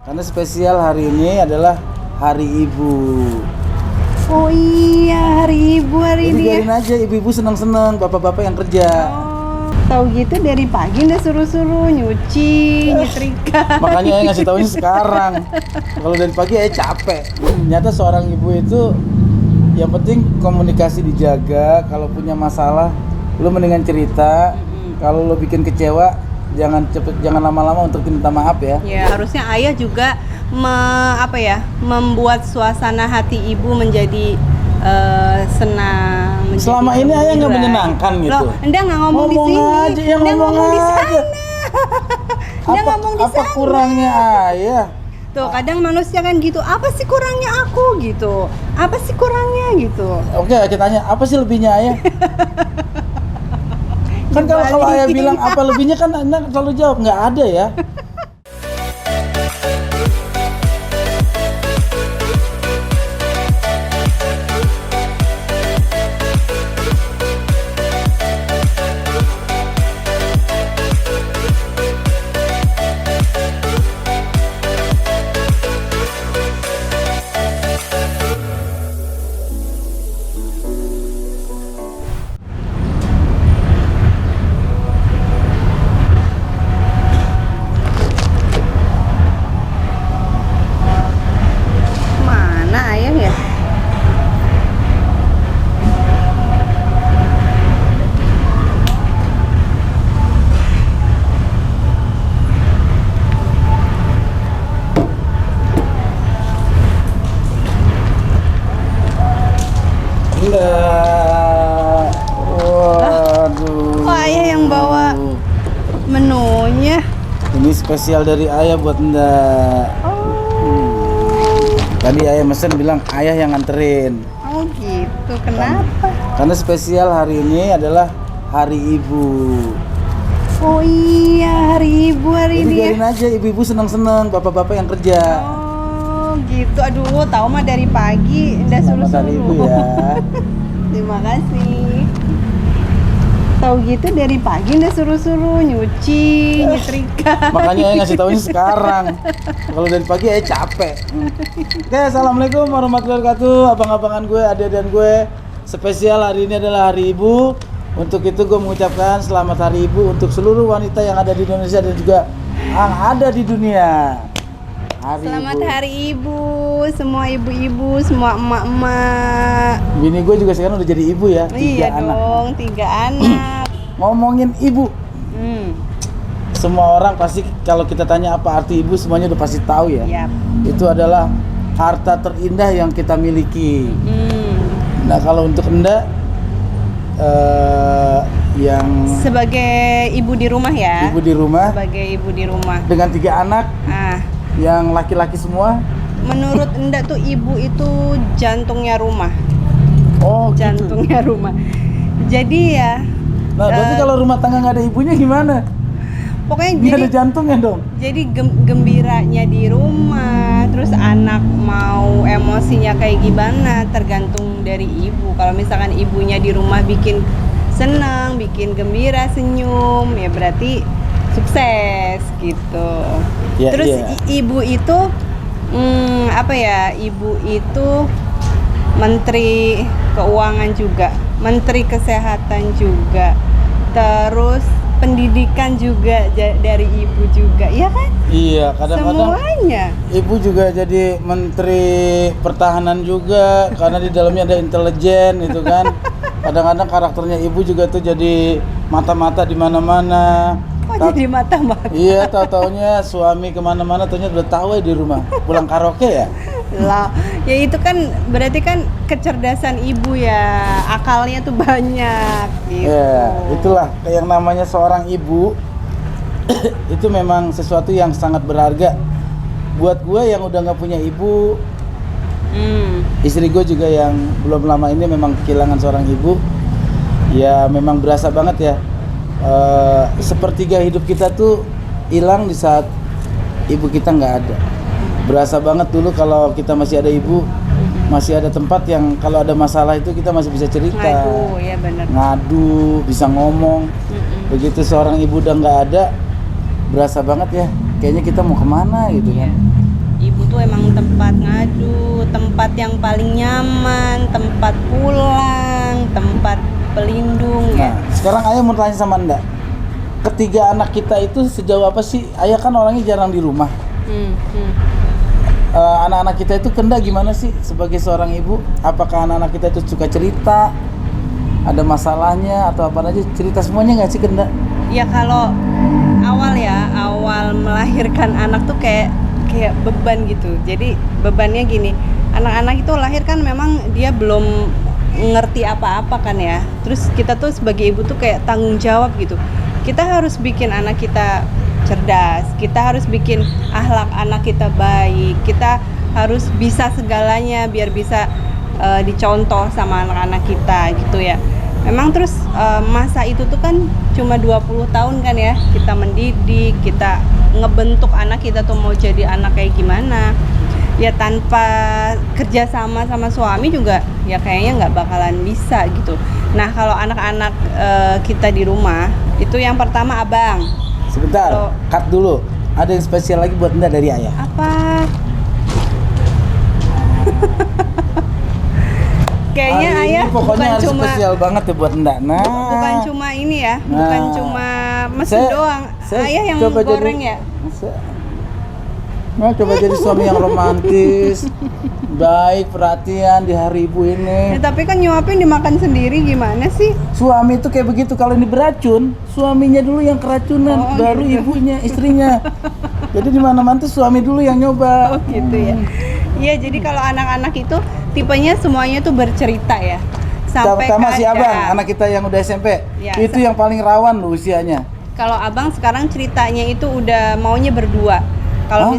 Karena spesial hari ini adalah Hari Ibu. Oh iya, Hari Ibu hari Jadi ini ya. biarin aja ibu-ibu senang-senang, bapak-bapak yang kerja. Oh, tahu gitu dari pagi udah suruh-suruh nyuci, nyetrika. Makanya saya ngasih taunya sekarang. Kalau dari pagi capek. Ternyata seorang ibu itu yang penting komunikasi dijaga. Kalau punya masalah, lu mendingan cerita. Kalau lu bikin kecewa, jangan lama-lama untuk minta maaf ya. Ya, harusnya ayah juga membuat suasana hati ibu menjadi senang, menjadi Selama ini ayah nggak gembira. menyenangkan gitu. Loh, Enda nggak ngomong di Ngomong sini. aja, ya Enda ngomong di aja. sana. Enda ngomong di Apa sana. kurangnya ayah? Tuh, kadang manusia kan gitu. Apa sih kurangnya aku gitu? Apa sih kurangnya gitu? Oke, kita tanya apa sih lebihnya ayah? Kan kalau ayah bilang apa lebihnya kan anda selalu jawab nggak ada ya. Mana ayah ya? Enggak. Waduh. Oh, ayah yang bawa menunya. Ini spesial dari ayah buat Nda. Tadi ayah mesen bilang ayah yang nganterin. Oh gitu, kenapa? Karena spesial hari ini adalah Hari Ibu. Oh iya, Hari Ibu hari Jadi ini ya. biarin aja ibu-ibu senang-senang, bapak-bapak yang kerja. Oh gitu, aduh tahu mah dari pagi udah Selamat Hari Ibu suruh-suruh. ya. Terima kasih. Tahu gitu dari pagi udah suruh-suruh nyuci, nyetrika. Makanya saya ngasih taunya sekarang. Kalau dari pagi capek. Oke, assalamualaikum warahmatullahi wabarakatuh. Abang-abangan gue, adik-adikan gue. Spesial hari ini adalah Hari Ibu. Untuk itu gue mengucapkan selamat Hari Ibu untuk seluruh wanita yang ada di Indonesia dan juga yang ada di dunia. Selamat Ibu. Hari Ibu, semua ibu-ibu, semua emak-emak. Bini gue juga sekarang udah jadi ibu ya, 3 Iya anak. dong, 3 anak. Ngomongin ibu, Hmm, semua orang pasti kalau kita tanya apa arti ibu semuanya udah pasti tahu ya. yap. Itu adalah harta terindah yang kita miliki. Hmm. Nah kalau untuk Enda yang Sebagai ibu di rumah ya. ibu di rumah Sebagai ibu di rumah. dengan 3 anak Ah, yang laki-laki semua. menurut Enda tuh ibu itu jantungnya rumah. Oh gitu. Jantungnya rumah. Jadi ya, Nah berarti kalau rumah tangga nggak ada ibunya gimana? pokoknya Nggak ada jantungnya dong. jadi gembiranya di rumah, terus anak mau emosinya kayak gimana tergantung dari ibu. Kalau misalkan ibunya di rumah bikin senang, bikin gembira, senyum, ya berarti sukses gitu. Ya, Terus iya. ibu itu ibu itu menteri keuangan juga, menteri kesehatan juga, terus pendidikan juga dari ibu juga, ya kan? Iya kadang-kadang Semuanya. ibu juga jadi menteri pertahanan juga karena di dalamnya ada intelijen itu kan. Kadang-kadang karakternya ibu juga tuh jadi mata-mata di mana-mana. Oh, jadi mata-mata. Iya, tahu-taunya suami kemana-mana taunya udah tahu ya di rumah. Pulang karaoke ya? Lah, ya itu kan berarti kan kecerdasan ibu ya, akalnya tuh banyak gitu. Ya, itulah yang namanya seorang ibu. Itu memang sesuatu yang sangat berharga. Buat gue yang udah nggak punya ibu, istri gue juga yang belum lama ini memang kehilangan seorang ibu. Ya memang berasa banget ya. Sepertiga hidup kita tuh hilang di saat ibu kita nggak ada. Berasa banget dulu kalau kita masih ada ibu, masih ada tempat yang kalau ada masalah itu kita masih bisa cerita, Ngadu, ya benar. ngadu, bisa ngomong. Begitu seorang ibu udah nggak ada, berasa banget ya. Kayaknya kita mau kemana gitu kan. tuh emang tempat ngadu, tempat yang paling nyaman, tempat pulang, tempat pelindung ya. Nah, sekarang ayah mau tanya sama Anda. Ketiga anak kita itu sejauh apa sih? Ayah kan orangnya jarang di rumah. Anak-anak kita itu Kenda gimana sih sebagai seorang ibu? Apakah anak-anak kita itu suka cerita? Ada masalahnya atau apa aja? Cerita semuanya nggak sih Kenda? Ya kalau awal melahirkan anak tuh kayak beban gitu. Jadi bebannya gini, anak-anak itu lahir kan memang dia belum ngerti apa-apa kan ya. Terus kita tuh sebagai ibu tuh kayak tanggung jawab gitu. Kita harus bikin anak kita cerdas, kita harus bikin akhlak anak kita baik, kita harus bisa segalanya biar bisa dicontoh sama anak-anak kita gitu ya. Memang terus masa itu tuh kan cuma 20 tahun kan ya, kita mendidik, kita ngebentuk anak kita tuh mau jadi anak kayak gimana. Ya tanpa kerjasama sama suami juga ya kayaknya nggak bakalan bisa gitu. Nah kalau anak-anak kita di rumah itu yang pertama abang. Sebentar, cut dulu. Ada yang spesial lagi buat Anda dari ayah. Apa? Kayaknya Hari ayah ini pokoknya bukan harus cuma spesial banget ya buat Anda. Nah, bukan cuma ini ya, bukan cuma mesin doang. Ayah yang goreng ya. Coba jadi suami yang romantis, baik, perhatian di hari ibu ini. Ya, tapi kan nyuapin dimakan sendiri gimana sih? Suami itu kayak begitu, kalau ini beracun, suaminya dulu yang keracunan, baru gitu. ibunya, istrinya. Jadi di mana-mana tuh suami dulu yang nyoba. Oh gitu ya. Iya, jadi kalau anak-anak itu tipenya semuanya tuh bercerita ya. Sampai Pertama si kadang. abang, anak kita yang udah SMP, Ya, itu yang paling rawan loh usianya. Kalau abang sekarang ceritanya itu udah maunya berdua. Kalau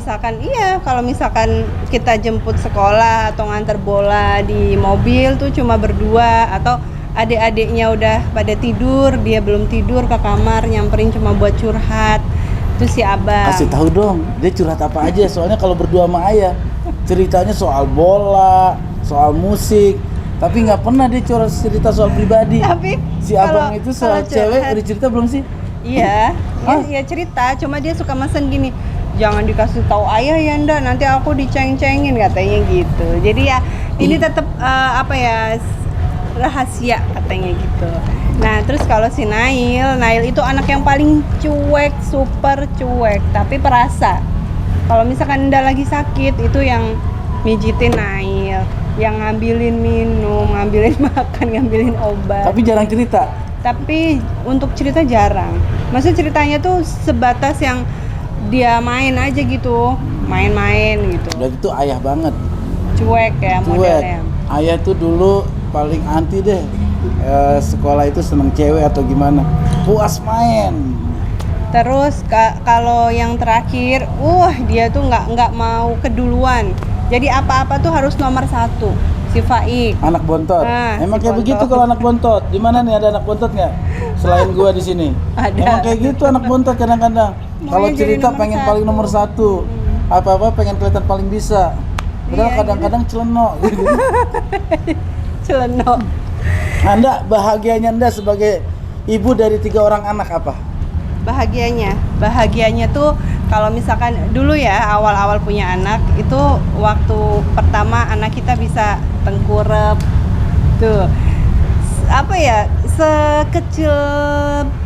misalkan kita jemput sekolah atau nganter bola di mobil tuh cuma berdua, atau adik-adiknya udah pada tidur, dia belum tidur ke kamar, nyamperin cuma buat curhat. Itu si abang. Kasih tahu dong, dia curhat apa aja, soalnya kalau berdua sama ayah ceritanya soal bola, soal musik, tapi nggak pernah dia cerita soal pribadi. Tapi Si abang itu soal cewek udah cerita belum sih? Iya, iya cerita, cuma dia suka mesen gini, jangan dikasih tahu ayah ya Nda, nanti aku diceng-cengin katanya gitu. Jadi ya ini tetap rahasia katanya gitu. Nah terus kalau si Nail itu anak yang paling cuek, super cuek, tapi perasa. Kalau misalkan Nda lagi sakit, itu yang mijitin Nail, yang ngambilin minum, ngambilin makan, ngambilin obat. Tapi jarang cerita. Tapi untuk cerita jarang. Maksudnya ceritanya tuh sebatas yang dia main aja gitu, main-main gitu. Berarti itu ayah banget. Cuek ya modelnya. Ayah tuh dulu paling anti deh. Sekolah itu seneng cewek atau gimana? Puas main. Terus kalau yang terakhir, dia tuh nggak mau keduluan. Jadi apa-apa tuh harus nomor 1. Si Faik. Anak bontot. Nah, Emang si kayak bontot. begitu kalau anak bontot. Di mana nih ada anak bontot nggak? Selain gua di sini. Ada. Emang kayak gitu anak bontot kadang-kadang. Kalau jadi cerita nomor pengen 1. paling nomor 1. Apa-apa pengen kelihatan paling bisa. Padahal Iya, kadang-kadang celenok gitu. Celenok. Anda bahagianya Anda sebagai ibu dari 3 orang anak apa? Bahagianya tuh kalau misalkan dulu ya awal-awal punya anak itu waktu pertama anak kita bisa tengkurap tuh sekecil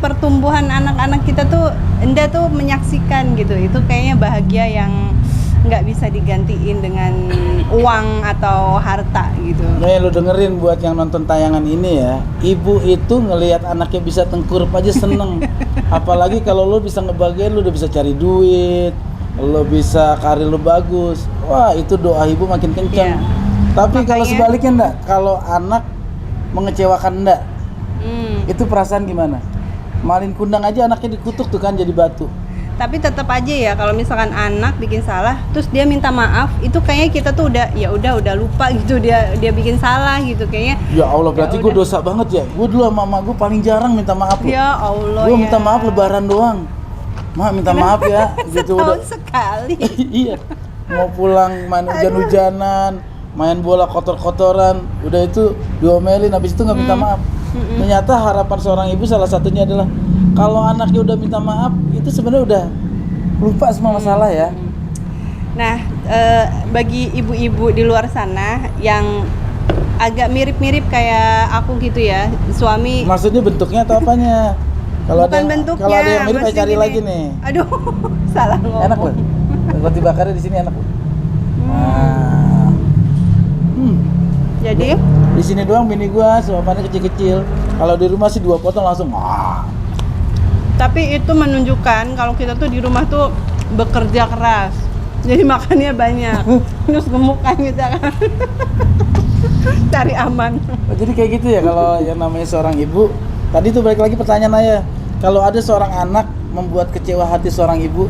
pertumbuhan anak-anak kita tuh Enda tuh menyaksikan gitu, itu kayaknya bahagia yang nggak bisa digantiin dengan uang atau harta gitu. Nih lu dengerin buat yang nonton tayangan ini ya, ibu itu ngelihat anaknya bisa tengkurap aja seneng. Apalagi kalau lu bisa ngebagian, lu udah bisa cari duit, lu bisa karir lu bagus, wah itu doa ibu makin kencang. Tapi kalau sebaliknya enggak, kalau anak mengecewakan enggak, itu perasaan gimana? Malin kundang aja anaknya dikutuk tuh kan jadi batu. Tapi tetap aja ya kalau misalkan anak bikin salah terus dia minta maaf, itu kayaknya kita tuh udah lupa gitu dia bikin salah gitu kayaknya. Ya Allah, berarti gue dosa banget ya. Gue dulu sama mama gue paling jarang minta maaf loh. Ya Allah. Gue minta maaf lebaran doang. Ma minta maaf ya gitu udah. Setahun sekali. Iya. Mau pulang main hujan-hujanan, main bola kotor-kotoran, udah itu diomelin, habis itu nggak minta maaf. Ternyata harapan seorang ibu salah satunya adalah kalau anaknya udah minta maaf, itu sebenarnya udah lupa semua masalah ya. Nah, bagi ibu-ibu di luar sana yang agak mirip-mirip kayak aku gitu ya, suami. Maksudnya bentuknya atau apanya? Bukan bentuknya. Kalau ada yang mirip, maksudnya cari gini. lagi nih. Aduh, salah ngomong. Enak loh. Roti bakarnya di sini enak loh. Jadi Di sini doang bini gua suapannya kecil-kecil. Kalau di rumah sih 2 potong langsung. tapi itu menunjukkan kalau kita tuh di rumah tuh bekerja keras. Jadi makannya banyak. Terus gemukan gitu kan. Cari aman. Oh, jadi kayak gitu ya kalau yang namanya seorang ibu. Tadi tuh balik lagi pertanyaan Ayah. Kalau ada seorang anak membuat kecewa hati seorang ibu,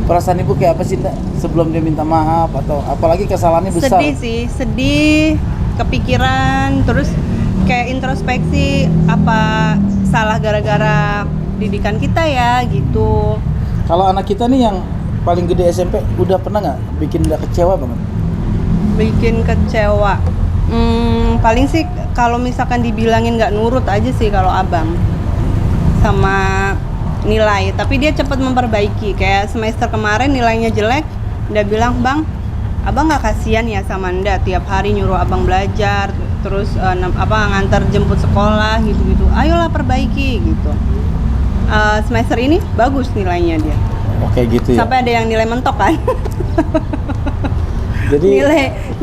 perasaan ibu kayak apa sih Ndak? Sebelum dia minta maaf atau apalagi kesalahannya besar? Sedih sih, sedih, kepikiran, terus kayak introspeksi apa salah gara-gara didikan kita ya gitu. Kalau anak kita nih yang paling gede SMP, udah pernah nggak bikin Ndak kecewa banget? Bikin kecewa. Paling sih kalau misalkan dibilangin nggak nurut aja sih kalau abang sama nilai, tapi dia cepat memperbaiki. Kayak semester kemarin nilainya jelek, udah bilang, "Bang, abang nggak kasihan ya sama Nda, tiap hari nyuruh abang belajar, terus ngantar jemput sekolah gitu-gitu. Ayolah perbaiki gitu." Semester ini bagus nilainya dia. Oke gitu ya. Sampai ada yang nilai mentok kan. Jadi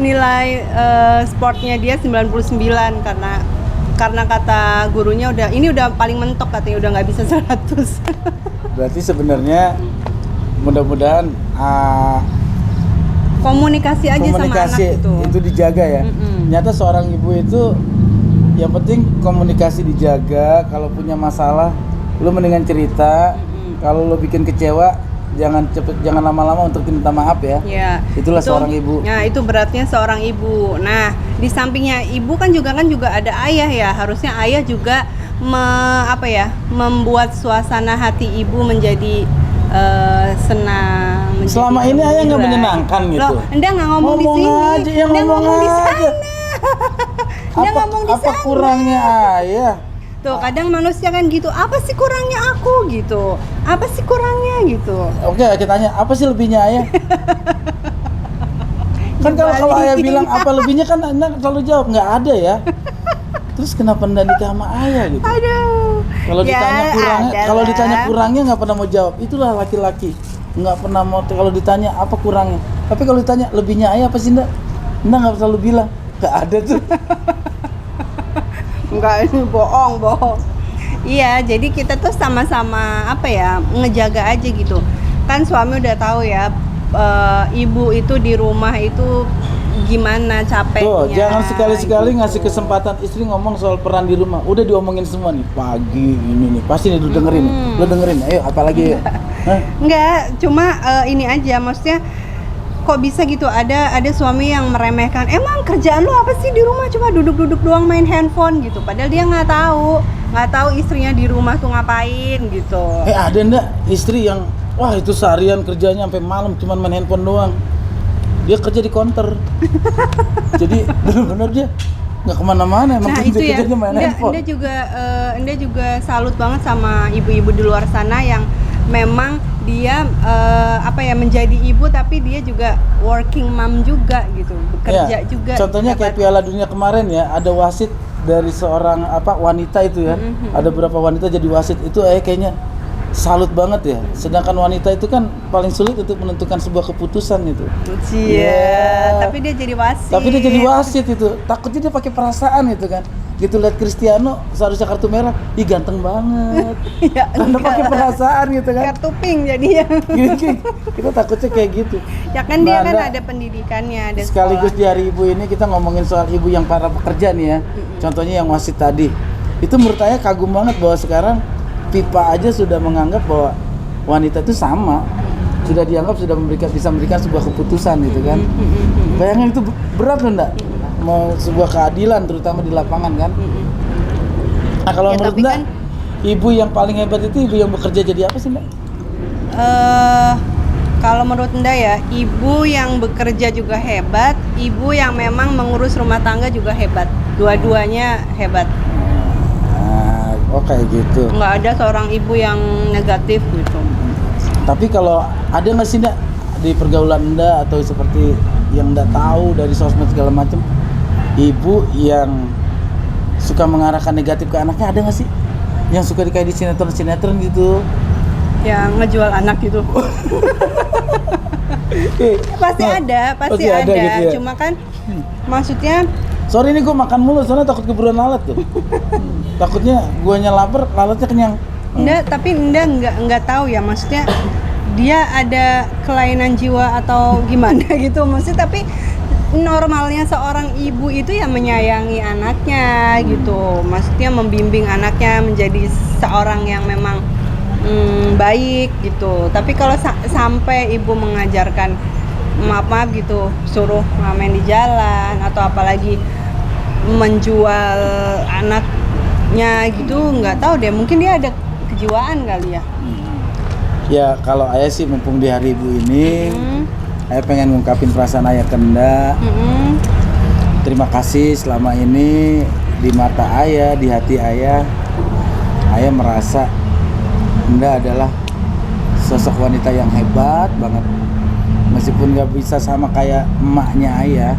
nilai sportnya dia 99 karena kata gurunya udah paling mentok, katanya udah nggak bisa 100. berarti sebenarnya mudah-mudahan Komunikasi aja komunikasi sama anak itu dijaga ya. Ternyata seorang ibu itu yang penting komunikasi dijaga. Kalau punya masalah, lu mendingan cerita. Kalau lu bikin kecewa, jangan lama-lama untuk minta maaf ya. Ya, Itulah seorang ibu. Nah, itu beratnya seorang ibu. Nah, di sampingnya ibu kan juga ada ayah ya. Harusnya ayah juga membuat suasana hati ibu menjadi senang. Menjadi Selama ini ayah nggak gembira. menyenangkan gitu. Loh, Enda nggak ngomong di Ngomong sini. aja, ya Enda ngomong ngomong di aja. sana. Enda ngomong di Apa sana. kurangnya ayah? Tuh, kadang manusia kan gitu. Apa sih kurangnya aku gitu? Apa sih kurangnya gitu? Oke, kita tanya, apa sih lebihnya ayah? Kan kalau ayah bilang apa lebihnya kan Anda selalu jawab nggak ada ya. Terus kenapa Anda nikah sama ayah gitu? Aduh. Kalau Ya, ditanya adalah. kurangnya nggak pernah mau jawab. Itulah laki-laki. Nggak pernah mau kalau ditanya apa kurangnya. Tapi kalau ditanya lebihnya ayah apa sih Nda? Nda nggak selalu bilang nggak ada tuh. Enggak, ini bohong. Iya, jadi kita tuh sama-sama ngejaga aja gitu. Kan suami udah tahu ya, ibu itu di rumah itu gimana capeknya. Tuh, jangan sekali-sekali gitu. ngasih kesempatan istri ngomong soal peran di rumah. Udah diomongin semua nih pagi ini nih. Pasti nih lu dengerin. Lu dengerin. Ayo apalagi. Hah? Enggak, cuma ini aja, maksudnya kok bisa gitu ada suami yang meremehkan, emang kerjaan lu apa sih di rumah, cuma duduk-duduk doang main handphone gitu, padahal dia nggak tahu istrinya di rumah tuh ngapain gitu. Ada ndak istri yang wah itu seharian kerjanya sampai malam cuman main handphone doang. Dia kerja di counter. Jadi benar-benar dia nggak kemana-mana, emang Nah itu ya, kerjanya main handphone. Enda juga salut banget sama ibu-ibu di luar sana yang memang dia menjadi ibu tapi dia juga working mom juga gitu, bekerja Ya, juga. contohnya kayak Piala Dunia kemarin ya, ada wasit dari seorang wanita itu ya. Ada beberapa wanita jadi wasit itu kayaknya salut banget ya. Sedangkan wanita itu kan paling sulit untuk menentukan sebuah keputusan itu. Iya, tapi dia jadi wasit. Tapi dia jadi wasit itu. Takutnya dia pakai perasaan itu kan. Gitu lihat Cristiano seharusnya kartu merah, ih ganteng banget. Ya, Karena pakai perasaan gitu kan. kartu pink jadinya. Kita takutnya kayak gitu. Ya kan dia kan Anda- ada pendidikannya, ada Sekaligus di sekolahnya. hari ibu ini kita ngomongin soal ibu yang para pekerja nih ya. Contohnya yang wasit tadi. Itu menurut saya kagum banget bahwa sekarang FIFA aja sudah menganggap bahwa wanita itu sama. Sudah dianggap bisa memberikan sebuah keputusan gitu kan. Bayangin itu berat loh Ndak? Mau sebuah keadilan terutama di lapangan kan. Nah kalau Ya, menurut tapi Ndak, kan- ibu yang paling hebat itu ibu yang bekerja jadi apa sih Ndak? Kalau menurut Nda ya, ibu yang bekerja juga hebat, ibu yang memang mengurus rumah tangga juga hebat. Dua-duanya hebat. Kayak gitu. Nggak ada seorang ibu yang negatif gitu. Tapi kalau ada nggak sih Ndak di pergaulan Anda atau seperti yang Anda tahu dari sosmed segala macam, ibu yang suka mengarahkan negatif ke anaknya ada nggak sih? Yang suka kayak di sinetron-sinetron gitu? Yang ngejual anak gitu. Pasti ada gitu ya? Cuma kan maksudnya Sorry nih gue makan mulu soalnya takut keburuan lalat tuh. Takutnya guanya lapar, lalatnya kenyang. tapi enggak tahu ya, maksudnya dia ada kelainan jiwa atau gimana gitu maksudnya, tapi normalnya seorang ibu itu ya menyayangi anaknya gitu, maksudnya membimbing anaknya menjadi seorang yang memang baik gitu. Tapi kalau sampai ibu mengajarkan maaf gitu, suruh ngamen di jalan atau apalagi menjual anaknya gitu, nggak tahu deh, mungkin dia ada kejiwaan kali ya. Ya kalau ayah sih mumpung di hari ibu ini, ayah pengen ngungkapin perasaan ayah ke Nda. Terima kasih selama ini di mata ayah, di hati ayah merasa Nda adalah sosok wanita yang hebat banget. Meskipun nggak bisa sama kayak emaknya ayah,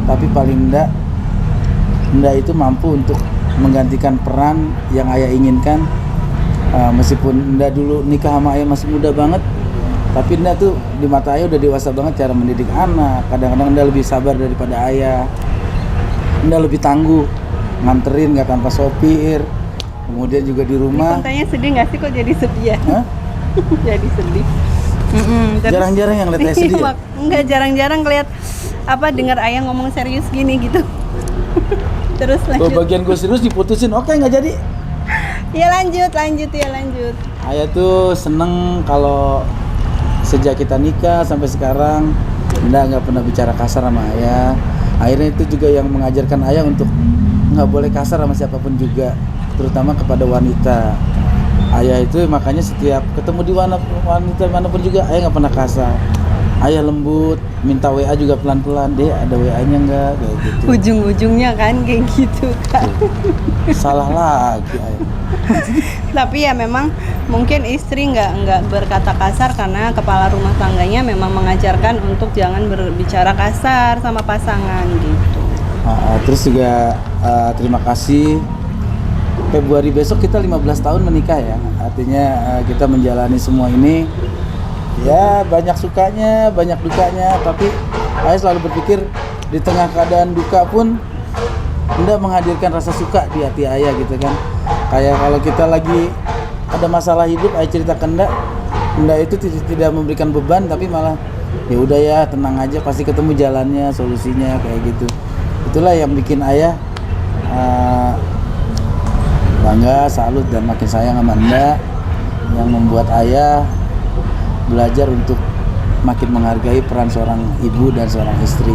tapi paling Nda itu mampu untuk menggantikan peran yang ayah inginkan. Meskipun Nda dulu nikah sama ayah masih muda banget, tapi Nda tuh di mata ayah udah dewasa banget cara mendidik anak. Kadang-kadang Nda lebih sabar daripada ayah. Nda lebih tangguh, nganterin nggak tanpa sopir. Kemudian juga di rumah. Kontanya sedih nggak sih, kok jadi sedih ya? Hah? Jadi sedih. Jarang-jarang yang lihat ayah sedih ya? Enggak, jarang-jarang ngeliat dengar ayah ngomong serius gini gitu. Terus Kalau lanjut. bagian gue serius diputusin, oke nggak jadi. Ya lanjut. Ayah tuh seneng kalau sejak kita nikah sampai sekarang nggak pernah bicara kasar sama ayah. Akhirnya itu juga yang mengajarkan ayah untuk nggak boleh kasar sama siapapun juga, terutama kepada wanita. Ayah itu makanya setiap ketemu di wanita manapun juga ayah nggak pernah kasar. Ayah lembut, minta WA juga pelan-pelan, deh ada WA-nya nggak, kayak gitu. Ujung-ujungnya kan kayak gitu kan. Salah lagi ayah. Tapi ya memang mungkin istri nggak berkata kasar karena kepala rumah tangganya memang mengajarkan untuk jangan berbicara kasar sama pasangan gitu. Terus juga terima kasih. Februari besok kita 15 tahun menikah ya. Artinya kita menjalani semua ini ya banyak sukanya, banyak dukanya, tapi ayah selalu berpikir di tengah keadaan duka pun Nda menghadirkan rasa suka di hati ayah gitu kan. Kayak kalau kita lagi ada masalah hidup, ayah cerita ke Nda itu tidak memberikan beban, tapi malah ya udah ya tenang aja, pasti ketemu jalannya, solusinya kayak gitu. Itulah yang bikin ayah bangga, salut dan makin sayang sama Nda, yang membuat ayah belajar untuk makin menghargai peran seorang ibu dan seorang istri.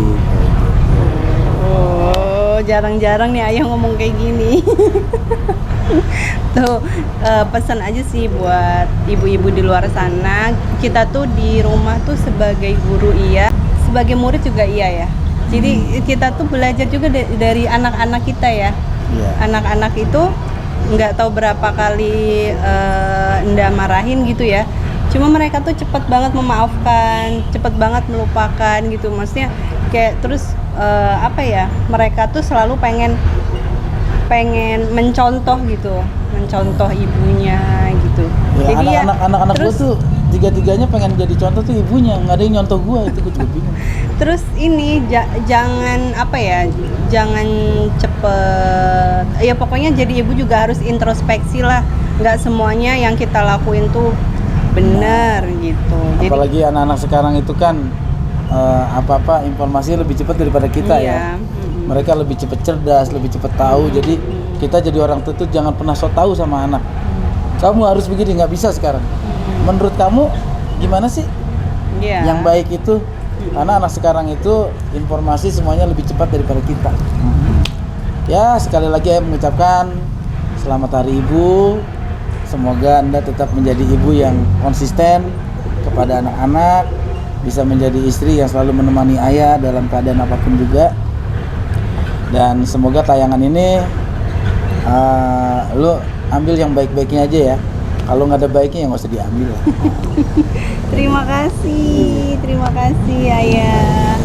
Oh, jarang-jarang nih ayah ngomong kayak gini. Tuh pesan aja sih buat ibu-ibu di luar sana, kita tuh di rumah tuh sebagai guru iya, sebagai murid juga iya ya. Jadi kita tuh belajar juga dari anak-anak kita ya. Anak-anak itu nggak tahu berapa kali Nda marahin gitu ya, cuma mereka tuh cepat banget memaafkan, cepat banget melupakan gitu. Maksudnya kayak terus mereka tuh selalu pengen mencontoh gitu, mencontoh ibunya gitu. Ya, jadi anak-anak gue tuh tiga-tiganya pengen jadi contoh tuh ibunya, nggak ada yang nyontoh gue, itu gue juga bingung. Terus ini jangan jangan cepet ya, pokoknya jadi ibu juga harus introspeksi lah, nggak semuanya yang kita lakuin tuh benar gitu. Apalagi anak-anak sekarang itu kan apa-apa informasinya lebih cepat daripada kita ya. Mereka lebih cepat cerdas, lebih cepat tahu. Jadi kita jadi orang tua tuh jangan pernah sok tahu sama anak. Kamu harus begini, nggak bisa sekarang. Menurut kamu gimana sih yang baik itu? Karena anak sekarang itu informasi semuanya lebih cepat daripada kita. Ya sekali lagi saya mengucapkan selamat Hari Ibu. Semoga Anda tetap menjadi ibu yang konsisten kepada anak-anak, bisa menjadi istri yang selalu menemani ayah dalam keadaan apapun juga. Dan semoga tayangan ini lu ambil yang baik-baiknya aja ya. Kalau nggak ada baiknya ya nggak usah diambil lah. Terima kasih Ayah.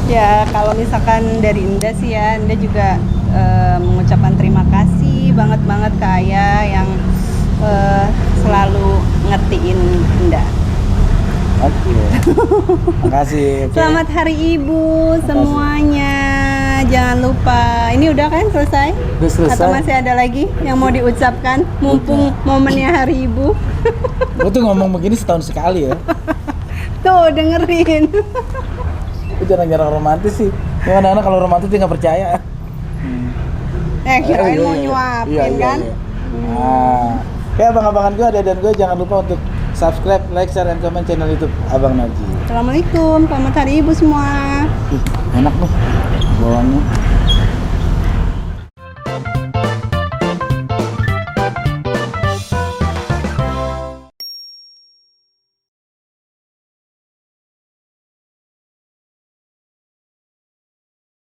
Ya kalau misalkan dari Indah sih ya, Indah juga mengucapkan terima kasih banget ke Ayah yang selalu ngertiin Indah. Oke. Makasih. Oke. Selamat Hari Ibu semuanya. Jangan lupa. Ini udah kan selesai? Udah selesai. Atau masih ada lagi yang mau diucapkan? Mumpung momennya Hari Ibu. Gue tuh ngomong begini setahun sekali ya. Tuh dengerin. Gue jarang-jarang romantis sih. Yang anak-anak kalau romantis dia nggak percaya. Kirain mau Iya. nyuapin Iya, kan? iya. Nah, ya abang-abangan gue, adek dan gue jangan lupa untuk subscribe, like, share, and comment channel YouTube Abang Narji. Assalamualaikum, selamat Hari Ibu semua. Ih, enak nih bawangnya.